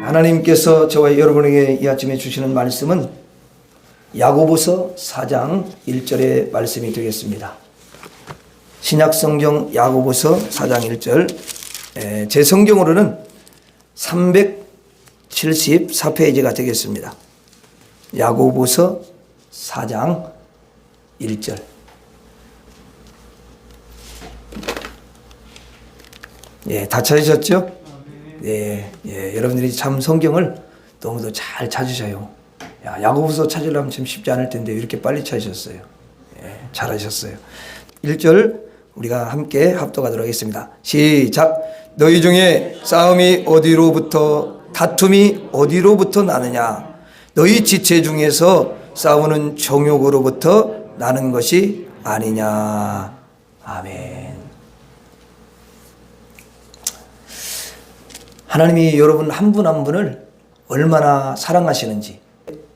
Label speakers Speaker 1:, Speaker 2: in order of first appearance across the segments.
Speaker 1: 하나님께서 저와 여러분에게 이 아침에 주시는 말씀은 야고보서 4장 1절의 말씀이 되겠습니다. 신약성경 야고보서 4장 1절, 제 성경으로는 374페이지가 되겠습니다. 야고보서 4장 1절. 다 찾으셨죠? 여러분들이 참 성경을 너무도 잘 찾으셔요. 야고보서 찾으려면 참 쉽지 않을 텐데 이렇게 빨리 찾으셨어요. 잘하셨어요. 1절 우리가 함께 합독하도록 하겠습니다. 시작. 너희 중에 싸움이 어디로부터, 다툼이 어디로부터 나느냐? 너희 지체 중에서 싸우는 정욕으로부터 나는 것이 아니냐? 아멘. 하나님이 여러분 한 분 한 분을 얼마나 사랑하시는지,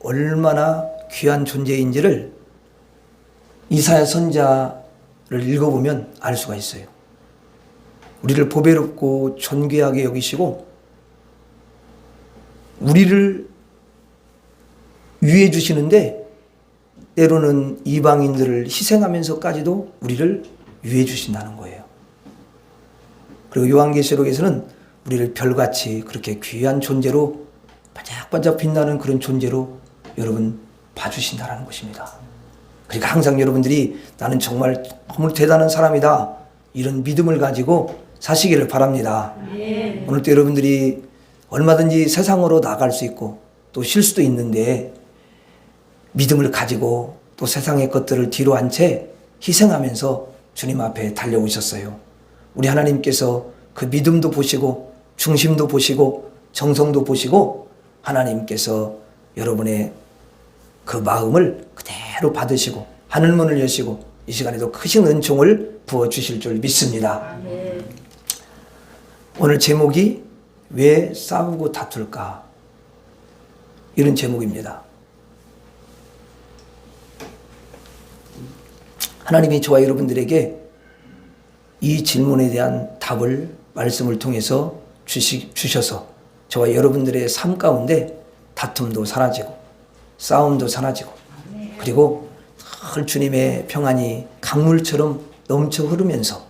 Speaker 1: 얼마나 귀한 존재인지를 이사야 선자를 읽어보면 알 수가 있어요. 우리를 보배롭고 존귀하게 여기시고 우리를 위해 주시는데 때로는 이방인들을 희생하면서까지도 우리를 위해 주신다는 거예요. 그리고 요한계시록에서는 우리를 별같이 그렇게 귀한 존재로 반짝반짝 빛나는 그런 존재로 여러분 봐주신다는 것입니다. 그러니까 항상 여러분들이 나는 정말 너무 대단한 사람이다, 이런 믿음을 가지고 사시기를 바랍니다. 오늘 또 여러분들이 얼마든지 세상으로 나갈 수 있고 또 쉴 수도 있는데 믿음을 가지고 또 세상의 것들을 뒤로 한 채 희생하면서 주님 앞에 달려오셨어요. 우리 하나님께서 그 믿음도 보시고 중심도 보시고 정성도 보시고 하나님께서 여러분의 그 마음을 그대로 받으시고 하늘문을 여시고 이 시간에도 크신 은총을 부어주실 줄 믿습니다. 오늘 제목이 왜 싸우고 다툴까? 이런 제목입니다. 하나님이 저와 여러분들에게 이 질문에 대한 답을 말씀을 통해서 주셔서 저와 여러분들의 삶 가운데 다툼도 사라지고 싸움도 사라지고 그리고 늘 주님의 평안이 강물처럼 넘쳐 흐르면서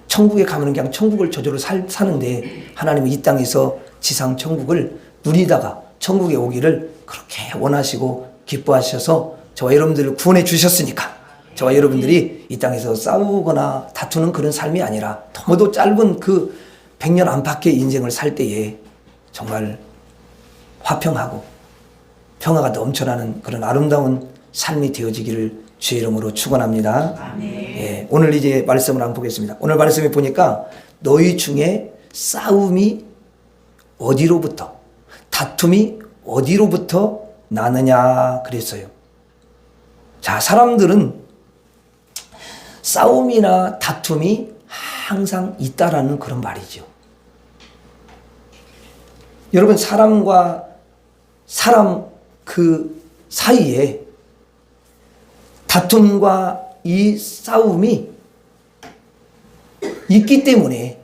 Speaker 1: 천국에 가면 그냥 천국을 저절로 사는데 하나님은 이 땅에서 지상 천국을 누리다가 천국에 오기를 그렇게 원하시고 기뻐하셔서 저와 여러분들을 구원해 주셨으니까 저와 여러분들이 이 땅에서 싸우거나 다투는 그런 삶이 아니라 너무도 짧은 그 100년 안팎의 인생을 살 때에 정말 화평하고 평화가 넘쳐나는 그런 아름다운 삶이 되어지기를 주의 이름으로 축원합니다. 오늘 이제 말씀을 한번 보겠습니다. 오늘 말씀에 보니까 너희 중에 싸움이 어디로부터, 다툼이 어디로부터 나느냐 그랬어요. 자, 사람들은 싸움이나 다툼이 항상 있다라는 그런 말이죠. 여러분, 사람과 사람 그 사이에 다툼과 이 싸움이 있기 때문에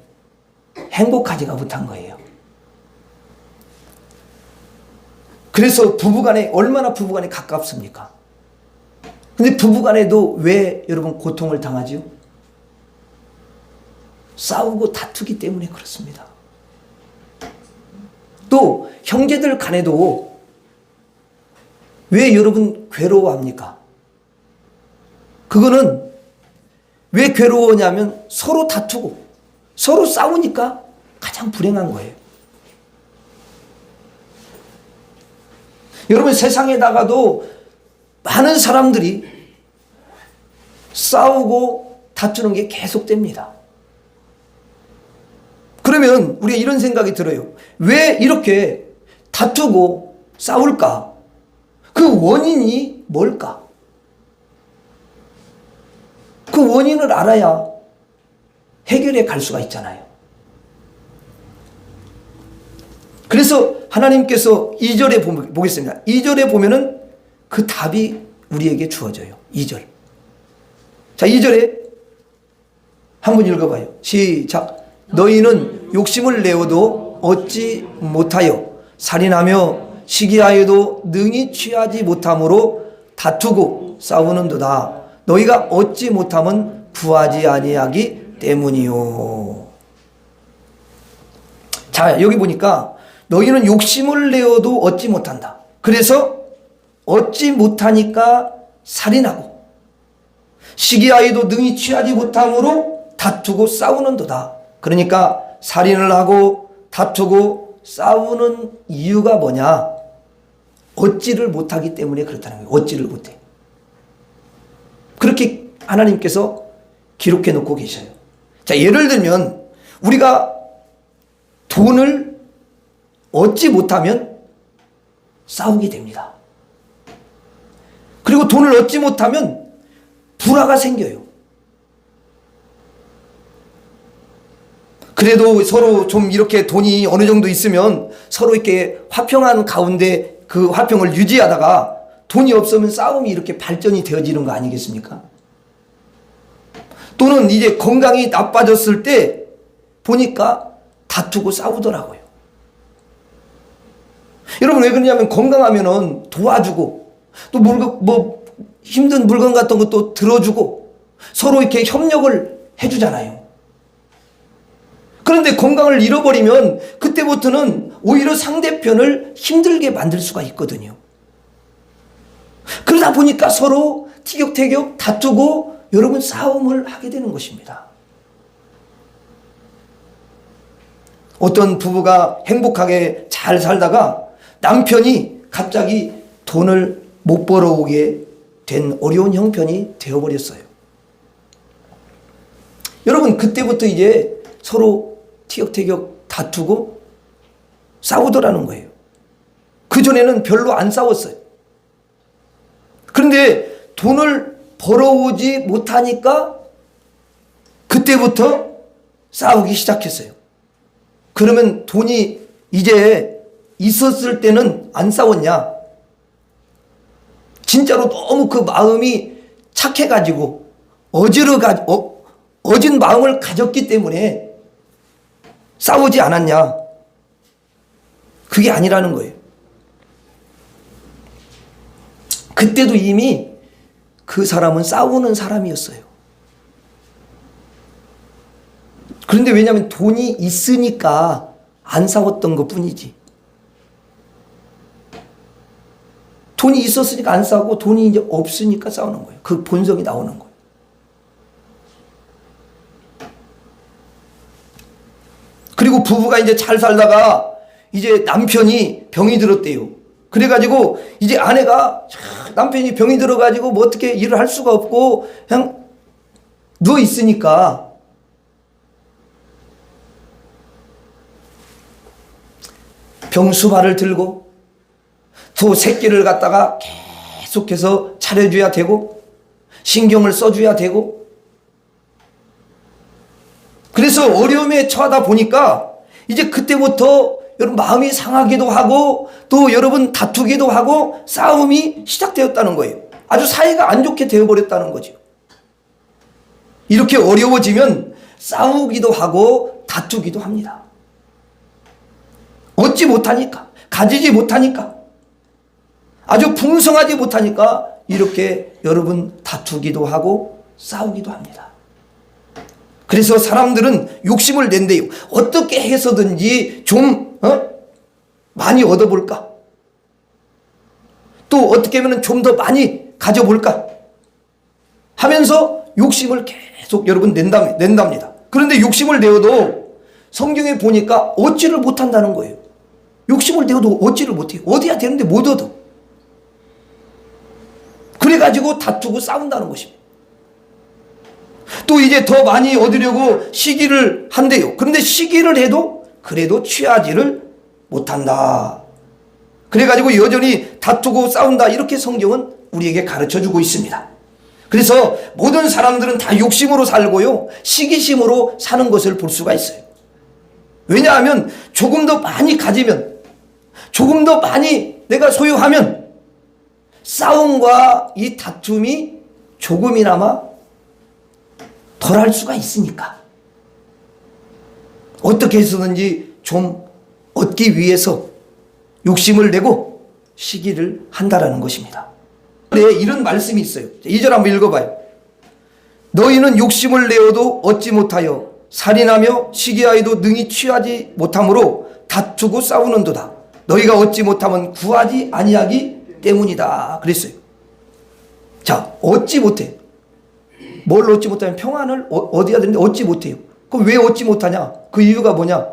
Speaker 1: 행복하지가 못한 거예요. 그래서 부부간에 얼마나 부부간에 가깝습니까? 근데 부부간에도 왜 여러분 고통을 당하죠? 싸우고 다투기 때문에 그렇습니다. 또 형제들 간에도 왜 여러분 괴로워합니까? 그거는 왜 괴로워냐면 서로 다투고 서로 싸우니까 가장 불행한 거예요. 여러분, 세상에 나가도 많은 사람들이 싸우고 다투는 게 계속됩니다. 그러면 우리가 이런 생각이 들어요. 왜 이렇게 다투고 싸울까? 그 원인이 뭘까? 그 원인을 알아야 해결해 갈 수가 있잖아요. 그래서 하나님께서 2절에 보겠습니다. 2절에 보면은 그 답이 우리에게 주어져요. 2절. 자, 2절에 한번 읽어봐요. 시작. 너희는 욕심을 내어도 어찌 못하여 살인하며 시기하여도 능히 취하지 못함으로 다투고 싸우는도다. 너희가 얻지 못함은 구하지 아니하기 때문이요. 자, 여기 보니까 너희는 욕심을 내어도 얻지 못한다. 그래서 얻지 못하니까 살인하고 시기하여도 능히 취하지 못함으로 다투고 싸우는도다. 그러니까 살인을 하고 다투고 싸우는 이유가 뭐냐? 얻지를 못하기 때문에 그렇다는 거예요. 얻지를 못해. 그렇게 하나님께서 기록해 놓고 계셔요. 자, 예를 들면 우리가 돈을 얻지 못하면 싸우게 됩니다. 그리고 돈을 얻지 못하면 불화가 생겨요. 그래도 서로 좀 이렇게 돈이 어느 정도 있으면 서로 이렇게 화평한 가운데 그 화평을 유지하다가 돈이 없으면 싸움이 이렇게 발전이 되어지는 거 아니겠습니까? 또는 이제 건강이 나빠졌을 때 보니까 다투고 싸우더라고요. 여러분 왜 그러냐면 건강하면은 도와주고 또 뭐 힘든 물건 같은 것도 들어주고 서로 이렇게 협력을 해주잖아요. 그런데 건강을 잃어버리면 그때부터는 오히려 상대편을 힘들게 만들 수가 있거든요. 그러다 보니까 서로 티격태격 다투고 여러분 싸움을 하게 되는 것입니다. 어떤 부부가 행복하게 잘 살다가 남편이 갑자기 돈을 못 벌어오게 된 어려운 형편이 되어버렸어요. 여러분 그때부터 이제 서로 티격태격 다투고 싸우더라는 거예요. 그전에는 별로 안 싸웠어요. 그런데 돈을 벌어오지 못하니까 그때부터 싸우기 시작했어요. 그러면 돈이 이제 있었을 때는 안 싸웠냐? 진짜로 너무 그 마음이 착해가지고 어진 마음을 가졌기 때문에 싸우지 않았냐? 그게 아니라는 거예요. 그때도 이미 그 사람은 싸우는 사람이었어요. 그런데 왜냐하면 돈이 있으니까 안 싸웠던 것 뿐이지. 돈이 있었으니까 안 싸우고 돈이 이제 없으니까 싸우는 거예요. 그 본성이 나오는 거예요. 그리고 부부가 이제 잘 살다가 이제 남편이 병이 들었대요. 그래가지고 이제 아내가 남편이 병이 들어가지고 뭐 어떻게 일을 할 수가 없고 그냥 누워 있으니까 병수발을 들고 또 새끼를 갖다가 계속해서 차려줘야 되고 신경을 써줘야 되고 그래서 어려움에 처하다 보니까 이제 그때부터 여러분 마음이 상하기도 하고 또 여러분 다투기도 하고 싸움이 시작되었다는 거예요. 아주 사이가 안 좋게 되어버렸다는 거죠. 이렇게 어려워지면 싸우기도 하고 다투기도 합니다. 얻지 못하니까, 가지지 못하니까, 아주 풍성하지 못하니까 이렇게 여러분 다투기도 하고 싸우기도 합니다. 그래서 사람들은 욕심을 낸대요. 어떻게 해서든지 좀 많이 얻어볼까? 또 어떻게 하면 좀 더 많이 가져볼까? 하면서 욕심을 계속 여러분 낸답니다. 그런데 욕심을 내어도 성경에 보니까 얻지를 못한다는 거예요. 욕심을 내어도 얻지를 못해요. 얻어야 되는데 못 얻어. 그래가지고 다투고 싸운다는 것입니다. 또 이제 더 많이 얻으려고 시기를 한대요. 그런데 시기를 해도 그래도 취하지를 못한다. 그래가지고 여전히 다투고 싸운다. 이렇게 성경은 우리에게 가르쳐주고 있습니다. 그래서 모든 사람들은 다 욕심으로 살고요. 시기심으로 사는 것을 볼 수가 있어요. 왜냐하면 조금 더 많이 가지면 조금 더 많이 내가 소유하면 싸움과 이 다툼이 조금이나마 덜 할 수가 있으니까 어떻게 해서든지 좀 얻기 위해서 욕심을 내고 시기를 한다라는 것입니다. 네, 이런 말씀이 있어요. 2절 한번 읽어봐요. 너희는 욕심을 내어도 얻지 못하여 살인하며 시기하여도 능히 취하지 못함으로 다투고 싸우는도다. 너희가 얻지 못하면 구하지 아니하기 때문이다. 그랬어요. 자, 얻지 못해. 뭘 얻지 못하면 평안을 얻어야 되는데 얻지 못해요. 그럼 왜 얻지 못하냐? 그 이유가 뭐냐?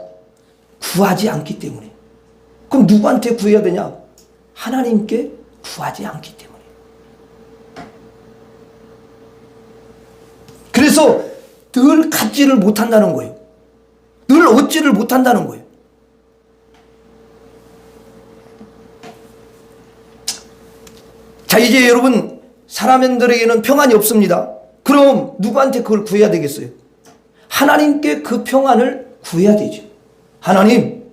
Speaker 1: 구하지 않기 때문에. 그럼 누구한테 구해야 되냐? 하나님께 구하지 않기 때문에. 그래서 늘 갖지를 못한다는 거예요. 늘 얻지를 못한다는 거예요. 자, 이제 여러분, 사람들에게는 평안이 없습니다. 그럼 누구한테 그걸 구해야 되겠어요? 하나님께 그 평안을 구해야 되죠. 하나님,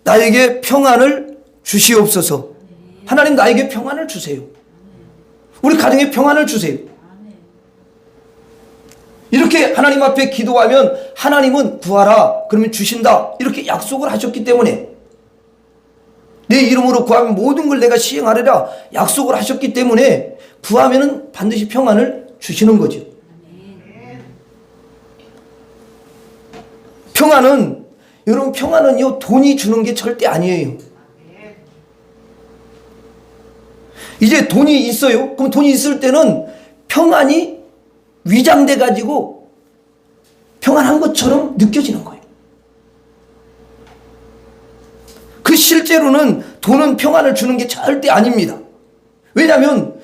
Speaker 1: 나에게 평안을 주시옵소서. 하나님, 나에게 평안을 주세요. 우리 가정에 평안을 주세요. 이렇게 하나님 앞에 기도하면 하나님은 구하라 그러면 주신다 이렇게 약속을 하셨기 때문에, 내 이름으로 구하면 모든 걸 내가 시행하리라 약속을 하셨기 때문에 구하면은 반드시 평안을 주시는 거죠. 평안은, 여러분, 평안은요 돈이 주는 게 절대 아니에요. 이제 돈이 있어요. 그럼 돈이 있을 때는 평안이 위장돼 가지고 평안한 것처럼 느껴지는 거예요. 그 실제로는 돈은 평안을 주는 게 절대 아닙니다. 왜냐하면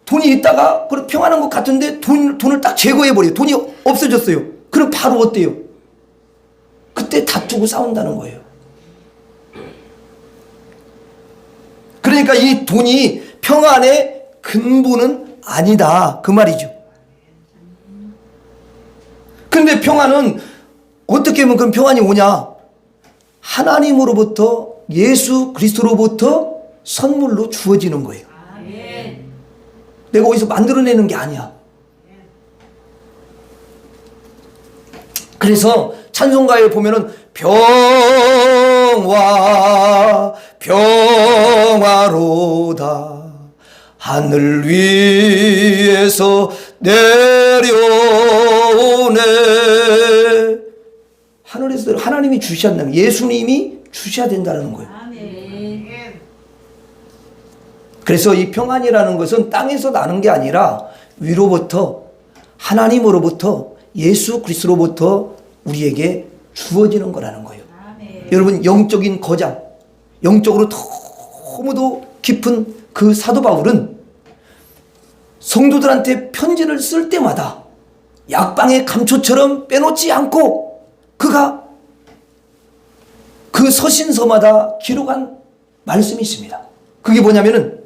Speaker 1: 돈이 있다가 그럼 평안한 것 같은데 돈을 딱 제거해버려요. 돈이 없어졌어요. 그럼 바로 어때요? 그때 다투고 싸운다는 거예요. 그러니까 이 돈이 평안의 근본은 아니다 그 말이죠. 그런데 평안은 어떻게 하면 그럼 평안이 오냐? 하나님으로부터, 예수 그리스도로부터 선물로 주어지는 거예요. 내가 어디서 만들어내는 게 아니야. 그래서 찬송가에 보면은 평화로다 하늘 위에서 내려오네. 하늘에서 하나님이 주셨다면, 예수님이 주셔야 된다는 거예요. 그래서 이 평안이라는 것은 땅에서 나는 게 아니라 위로부터, 하나님으로부터, 예수 그리스도로부터 우리에게 주어지는 거라는 거예요. 여러분, 영적인 거장, 영적으로 너무도 깊은 그 사도 바울은 성도들한테 편지를 쓸 때마다 약방의 감초처럼 빼놓지 않고 그가 그 서신서마다 기록한 말씀이 있습니다. 그게 뭐냐면은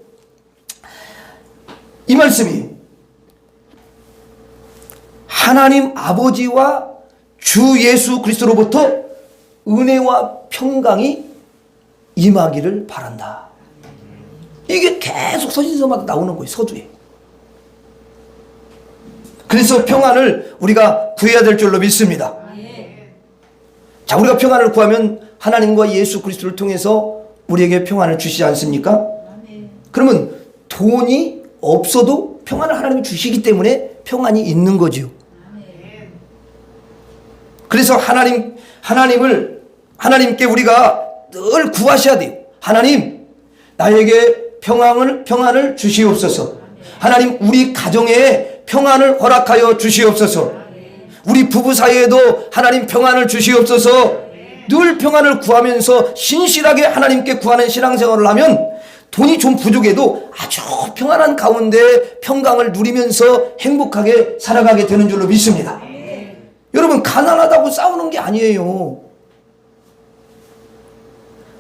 Speaker 1: 이 말씀이 하나님 아버지와 주 예수 그리스도로부터 은혜와 평강이 임하기를 바란다. 이게 계속 서신서마다 나오는 거예요. 서두에. 그래서 평안을 우리가 구해야 될 줄로 믿습니다. 자, 우리가 평안을 구하면 하나님과 예수 그리스도를 통해서 우리에게 평안을 주시지 않습니까? 그러면 돈이 없어도 평안을 하나님이 주시기 때문에 평안이 있는 거죠. 그래서 하나님께 우리가 늘 구하셔야 돼요. 하나님, 나에게 평안을 주시옵소서. 하나님, 우리 가정에 평안을 허락하여 주시옵소서. 우리 부부 사이에도 하나님 평안을 주시옵소서. 늘 평안을 구하면서 신실하게 하나님께 구하는 신앙생활을 하면 돈이 좀 부족해도 아주 평안한 가운데 평강을 누리면서 행복하게 살아가게 되는 줄로 믿습니다. 여러분, 가난하다고 싸우는 게 아니에요.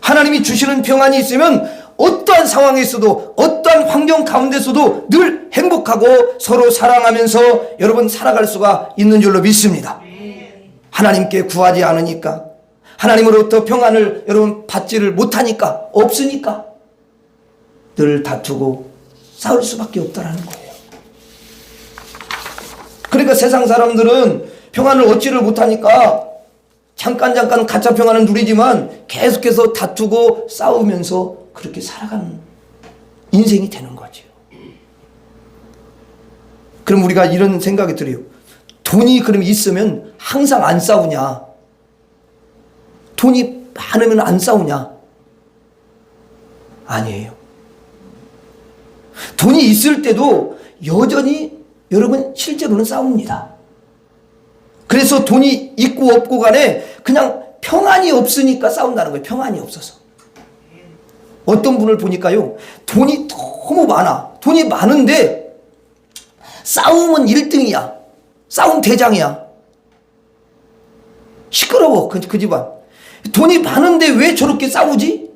Speaker 1: 하나님이 주시는 평안이 있으면 어떠한 상황에서도, 어떠한 환경 가운데서도 늘 행복하고 서로 사랑하면서 여러분 살아갈 수가 있는 줄로 믿습니다. 하나님께 구하지 않으니까, 하나님으로부터 평안을 여러분 받지를 못하니까, 없으니까 늘 다투고 싸울 수밖에 없다라는 거예요. 그러니까 세상 사람들은 평안을 얻지를 못하니까 잠깐 가짜 평안은 누리지만 계속해서 다투고 싸우면서 그렇게 살아가는 인생이 되는 거죠. 그럼 우리가 이런 생각이 들어요. 돈이 그럼 있으면 항상 안 싸우냐? 돈이 많으면 안 싸우냐? 아니에요. 돈이 있을 때도 여전히 여러분 실제로는 싸웁니다. 그래서 돈이 있고 없고 간에 그냥 평안이 없으니까 싸운다는 거예요. 평안이 없어서. 어떤 분을 보니까요, 돈이 너무 많아. 돈이 많은데 싸움은 1등이야. 싸움 대장이야. 시끄러워, 그 집안. 돈이 많은데 왜 저렇게 싸우지?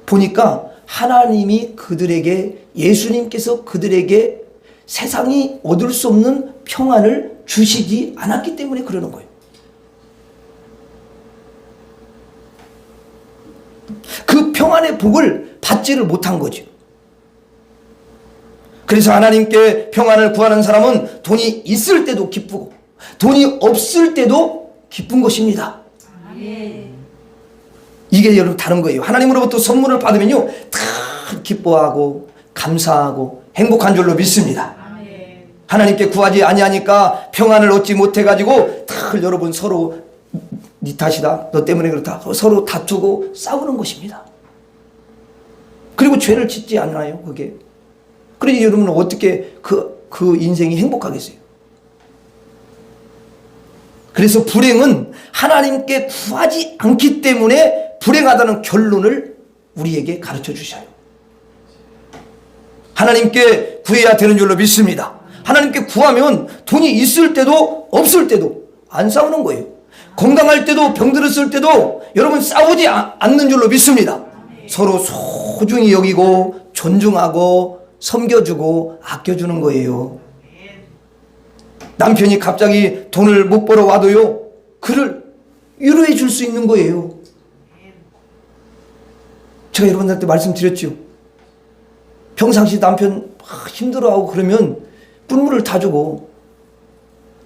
Speaker 1: 보니까 하나님이 그들에게, 예수님께서 그들에게 세상이 얻을 수 없는 평안을 주시지 않았기 때문에 그러는 거예요. 그 평안의 복을 받지를 못한 거죠. 그래서 하나님께 평안을 구하는 사람은 돈이 있을 때도 기쁘고 돈이 없을 때도 기쁜 것입니다. 이게 여러분 다른 거예요. 하나님으로부터 선물을 받으면요, 다 기뻐하고 감사하고 행복한 줄로 믿습니다. 하나님께 구하지 아니하니까 평안을 얻지 못해가지고 다 여러분 서로 네 탓이다, 너 때문에 그렇다, 서로 다투고 싸우는 것입니다. 그리고 죄를 짓지 않나요, 그게? 그러니 여러분은 어떻게 그 인생이 행복하겠어요? 그래서 불행은 하나님께 구하지 않기 때문에 불행하다는 결론을 우리에게 가르쳐 주셔요. 하나님께 구해야 되는 줄로 믿습니다. 하나님께 구하면 돈이 있을 때도 없을 때도 안 싸우는 거예요. 건강할 때도 병들었을 때도 여러분 싸우지 않는 줄로 믿습니다. 서로 소중히 여기고 존중하고 섬겨주고 아껴주는 거예요. 남편이 갑자기 돈을 못 벌어 와도요, 그를 위로해 줄 수 있는 거예요. 제가 여러분들한테 말씀드렸죠. 평상시 남편 힘들어하고 그러면 꿀물을 타주고,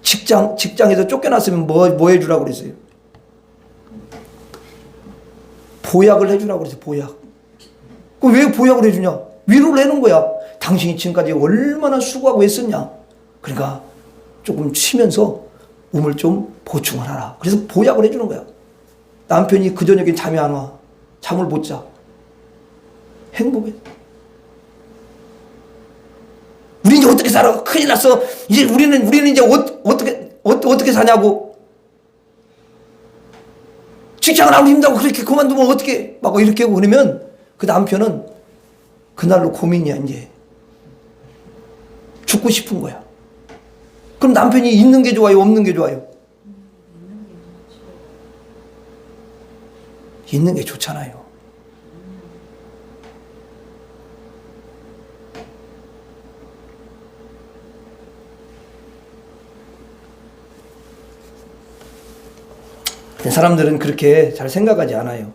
Speaker 1: 직장에서 쫓겨났으면 뭐 해주라고 그랬어요? 보약을 해주라고 그랬어요. 보약. 그럼 왜 보약을 해주냐? 위로를 해는 거야. 당신이 지금까지 얼마나 수고하고 했었냐? 그러니까 조금 쉬면서 몸을 좀 보충을 하라. 그래서 보약을 해주는 거야. 남편이 그 저녁에 잠이 안 와. 잠을 못 자. 행복해. 우리 이제 어떻게 살아? 큰일 났어. 이제 우리는 이제 어떻게 사냐고. 직장을 아무리 힘들고 그렇게 그만두면 어떻게 막 이렇게 하고 그러면 그 남편은 그날로 고민이야. 이제 죽고 싶은 거야. 그럼 남편이 있는 게 좋아요, 없는 게 좋아요? 있는 게 좋잖아요. 사람들은 그렇게 잘 생각하지 않아요.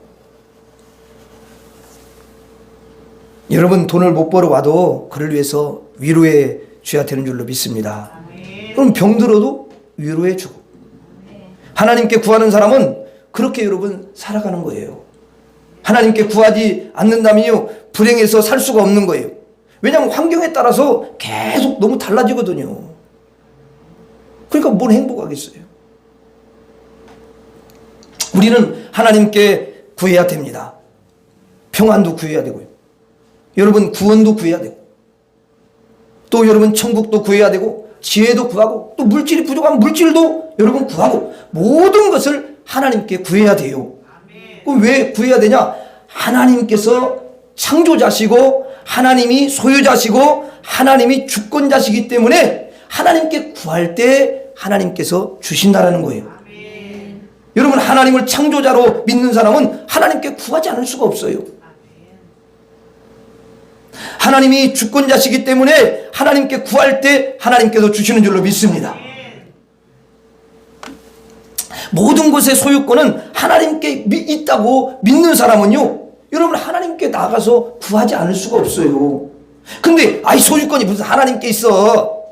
Speaker 1: 여러분 돈을 못 벌어 와도 그를 위해서 위로해 줘야 되는 줄로 믿습니다. 그럼 병들어도 위로해 주고, 하나님께 구하는 사람은 그렇게 여러분 살아가는 거예요. 하나님께 구하지 않는다면요, 불행해서 살 수가 없는 거예요. 왜냐하면 환경에 따라서 계속 너무 달라지거든요. 그러니까 뭘 행복하겠어요? 우리는 하나님께 구해야 됩니다. 평안도 구해야 되고요, 여러분 구원도 구해야 되고, 또 여러분 천국도 구해야 되고, 지혜도 구하고, 또 물질이 부족하면 물질도 여러분 구하고, 모든 것을 하나님께 구해야 돼요. 그럼 왜 구해야 되냐? 하나님께서 창조자시고 하나님이 소유자시고 하나님이 주권자시기 때문에 하나님께 구할 때 하나님께서 주신다라는 거예요. 여러분 하나님을 창조자로 믿는 사람은 하나님께 구하지 않을 수가 없어요. 하나님이 주권자시기 때문에 하나님께 구할 때 하나님께서 주시는 줄로 믿습니다. 모든 것의 소유권은 하나님께 있다고 믿는 사람은요, 여러분 하나님께 나가서 구하지 않을 수가 없어요. 근데 소유권이 무슨 하나님께 있어,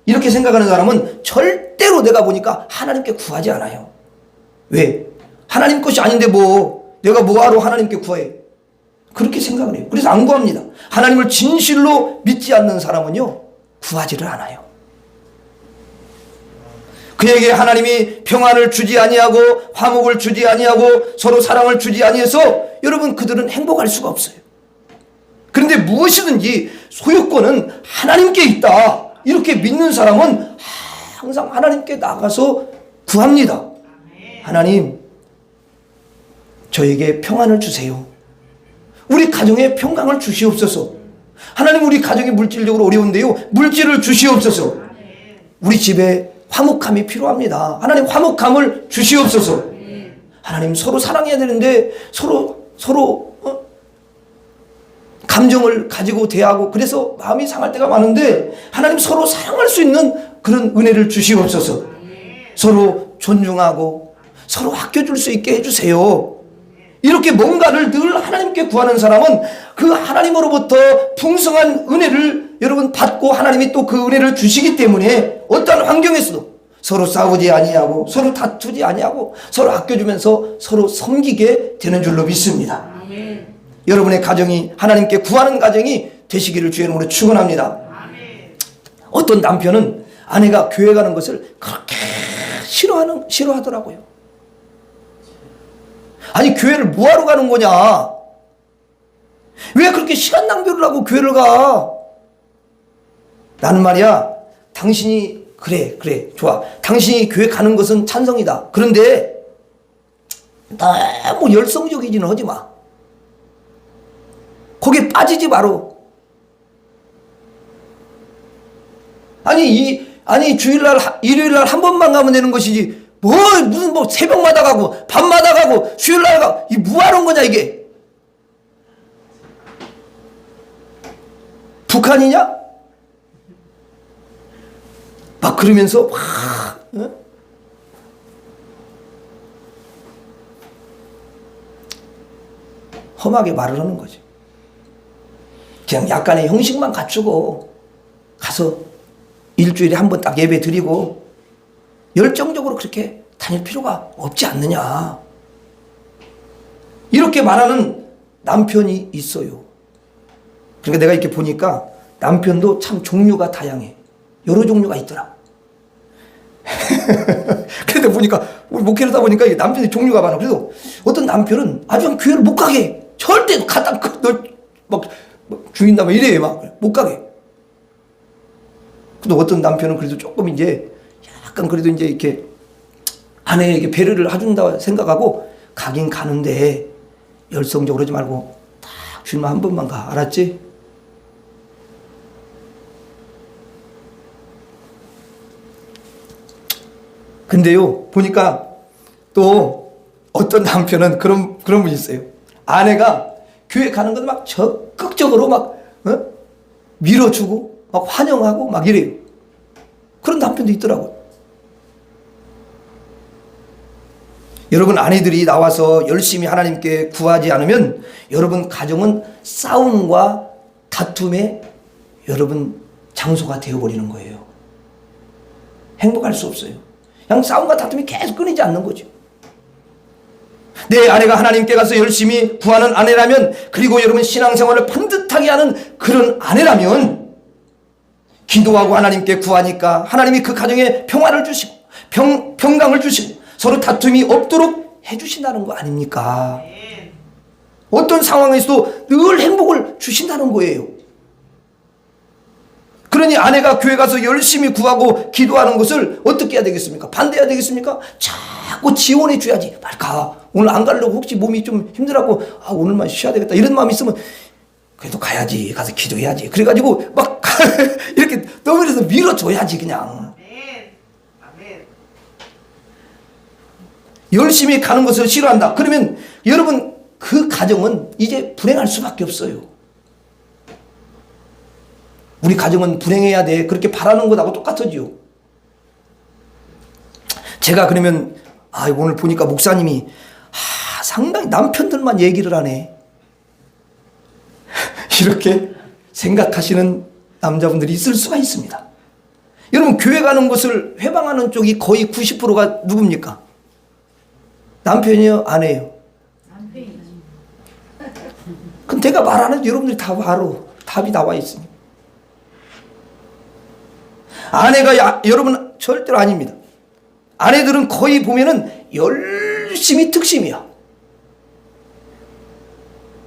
Speaker 1: 이렇게 생각하는 사람은 절대 절대로 내가 보니까 하나님께 구하지 않아요. 왜? 하나님 것이 아닌데 뭐 내가 뭐하러 하나님께 구해? 그렇게 생각을 해요. 그래서 안 구합니다. 하나님을 진실로 믿지 않는 사람은요, 구하지를 않아요. 그에게 하나님이 평안을 주지 아니하고 화목을 주지 아니하고 서로 사랑을 주지 아니해서 여러분 그들은 행복할 수가 없어요. 그런데 무엇이든지 소유권은 하나님께 있다, 이렇게 믿는 사람은 항상 하나님께 나가서 구합니다. 하나님, 저에게 평안을 주세요. 우리 가정에 평강을 주시옵소서. 하나님, 우리 가정이 물질적으로 어려운데요, 물질을 주시옵소서. 우리 집에 화목함이 필요합니다. 하나님, 화목함을 주시옵소서. 하나님, 서로 사랑해야 되는데 서로 감정을 가지고 대하고 그래서 마음이 상할 때가 많은데 하나님, 서로 사랑할 수 있는 그런 은혜를 주시옵소서. 서로 존중하고 서로 아껴줄 수 있게 해주세요. 이렇게 뭔가를 늘 하나님께 구하는 사람은 그 하나님으로부터 풍성한 은혜를 여러분 받고 하나님이 또 그 은혜를 주시기 때문에 어떠한 환경에서도 서로 싸우지 아니하고 서로 다투지 아니하고 서로 아껴주면서 서로 섬기게 되는 줄로 믿습니다. 아멘. 여러분의 가정이 하나님께 구하는 가정이 되시기를 주의 이름으로 축원합니다. 아멘. 어떤 남편은 아내가 교회 가는 것을 그렇게 싫어하더라고요. 아니, 교회를 뭐하러 가는 거냐? 왜 그렇게 시간 낭비를 하고 교회를 가? 나는 말이야, 당신이 그래 좋아, 당신이 교회 가는 것은 찬성이다. 그런데 너무 열성적이지는 하지 마. 거기에 빠지지 마라. 아니 주일날 일요일날 한 번만 가면 되는 것이지 무슨 새벽마다 가고 밤마다 가고 주일날 가고 이 뭐하는 거냐 이게? 북한이냐? 막 그러면서 험하게 말을 하는 거지. 그냥 약간의 형식만 갖추고 가서 일주일에 한 번 딱 예배 드리고 열정적으로 그렇게 다닐 필요가 없지 않느냐, 이렇게 말하는 남편이 있어요. 그러니까 내가 이렇게 보니까 남편도 참 종류가 다양해. 여러 종류가 있더라. 그런데 보니까 우리 목회를 하다 보니까 남편이 종류가 많아. 그래서 어떤 남편은 아주 교회를 못 가게 해. 절대 갖다 막 죽인다 막 이래. 막 못 가게. 근데 어떤 남편은 그래도 조금 이제 약간 그래도 이제 이렇게 아내에게 배려를 해준다 생각하고 가긴 가는데 열성적으로 하지 말고 딱 주일만 한 번만 가. 알았지? 근데요, 보니까 또 어떤 남편은 그런 분이 있어요. 아내가 교회 가는 건 막 적극적으로 막 밀어주고 막 환영하고 막 이래요. 그런 남편도 있더라고요. 여러분, 아내들이 나와서 열심히 하나님께 구하지 않으면 여러분 가정은 싸움과 다툼의 여러분 장소가 되어버리는 거예요. 행복할 수 없어요. 그냥 싸움과 다툼이 계속 끊이지 않는 거죠. 내 아내가 하나님께 가서 열심히 구하는 아내라면, 그리고 여러분 신앙생활을 반듯하게 하는 그런 아내라면, 기도하고 하나님께 구하니까 하나님이 그 가정에 평화를 주시고 평강을 주시고 서로 다툼이 없도록 해주신다는 거 아닙니까? 어떤 상황에서도 늘 행복을 주신다는 거예요. 그러니 아내가 교회 가서 열심히 구하고 기도하는 것을 어떻게 해야 되겠습니까? 반대해야 되겠습니까? 자꾸 지원해 줘야지. 빨리 가. 오늘 안 가려고 혹시 몸이 좀 힘들고 오늘만 쉬어야 되겠다 이런 마음이 있으면 그래도 가야지. 가서 기도해야지. 그래가지고 막 이렇게 너무해서 밀어줘야지 그냥. 아멘. 열심히 가는 것을 싫어한다. 그러면 여러분 그 가정은 이제 불행할 수밖에 없어요. 우리 가정은 불행해야 돼. 그렇게 바라는 것하고 똑같아지요. 제가 그러면 오늘 보니까 목사님이 상당히 남편들만 얘기를 하네. 이렇게 생각하시는 남자분들이 있을 수가 있습니다. 여러분, 교회 가는 것을 회방하는 쪽이 거의 90%가 누굽니까? 남편이요? 아내요?
Speaker 2: 남편이지.
Speaker 1: 그럼 내가 말하는 여러분들이 다 바로 답이 나와 있습니다. 아내가 여러분 절대로 아닙니다. 아내들은 거의 보면은 열심히 특심이야.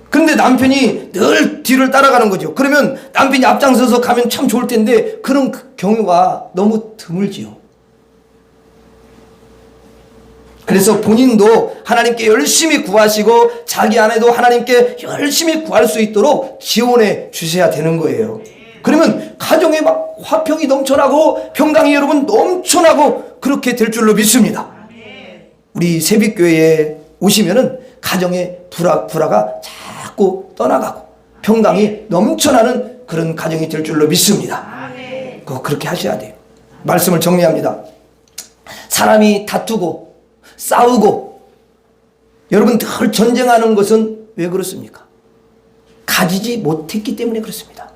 Speaker 1: 그런데 남편이 늘 뒤를 따라가는 거죠. 그러면 남편이 앞장서서 가면 참 좋을 텐데 그런 경우가 너무 드물지요. 그래서 본인도 하나님께 열심히 구하시고 자기 아내도 하나님께 열심히 구할 수 있도록 지원해 주셔야 되는 거예요. 그러면 가정에 막 화평이 넘쳐나고 평강이 여러분 넘쳐나고 그렇게 될 줄로 믿습니다. 우리 새벽교회에 오시면은 가정의 불화가 자꾸 떠나가고 평강이 넘쳐나는 그런 가정이 될 줄로 믿습니다. 그렇게 하셔야 돼요. 말씀을 정리합니다. 사람이 다투고 싸우고 여러분 늘 전쟁하는 것은 왜 그렇습니까? 가지지 못했기 때문에 그렇습니다.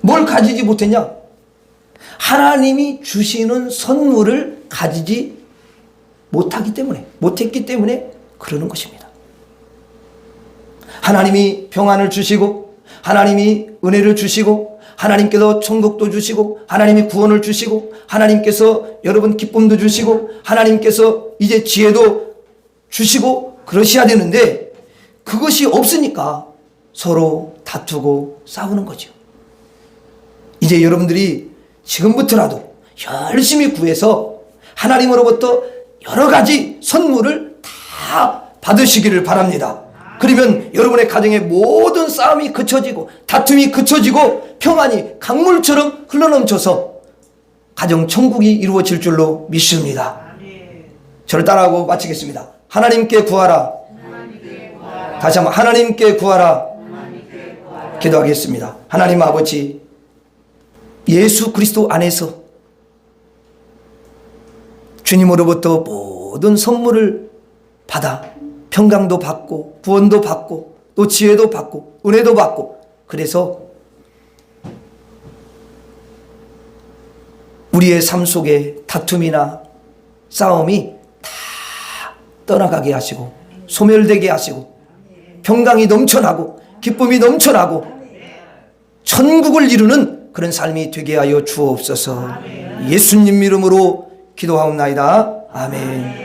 Speaker 1: 뭘 가지지 못했냐? 하나님이 주시는 선물을 가지지 못했기 때문에 그러는 것입니다. 하나님이 평안을 주시고 하나님이 은혜를 주시고 하나님께서 천국도 주시고 하나님이 구원을 주시고 하나님께서 여러분 기쁨도 주시고 하나님께서 이제 지혜도 주시고 그러셔야 되는데 그것이 없으니까 서로 다투고 싸우는 거죠. 이제 여러분들이 지금부터라도 열심히 구해서 하나님으로부터 여러 가지 선물을 다 받으시기를 바랍니다. 그러면 여러분의 가정의 모든 싸움이 그쳐지고 다툼이 그쳐지고 평안이 강물처럼 흘러넘쳐서 가정 천국이 이루어질 줄로 믿습니다. 저를 따라하고 마치겠습니다. 하나님께 구하라. 다시 한번 하나님께 구하라. 기도하겠습니다. 하나님 아버지, 예수 그리스도 안에서 주님으로부터 모든 선물을 받아 평강도 받고 구원도 받고 또 지혜도 받고 은혜도 받고 그래서 우리의 삶 속에 다툼이나 싸움이 다 떠나가게 하시고 소멸되게 하시고 평강이 넘쳐나고 기쁨이 넘쳐나고 천국을 이루는 그런 삶이 되게 하여 주옵소서. 예수님 이름으로 기도하옵나이다. 아멘.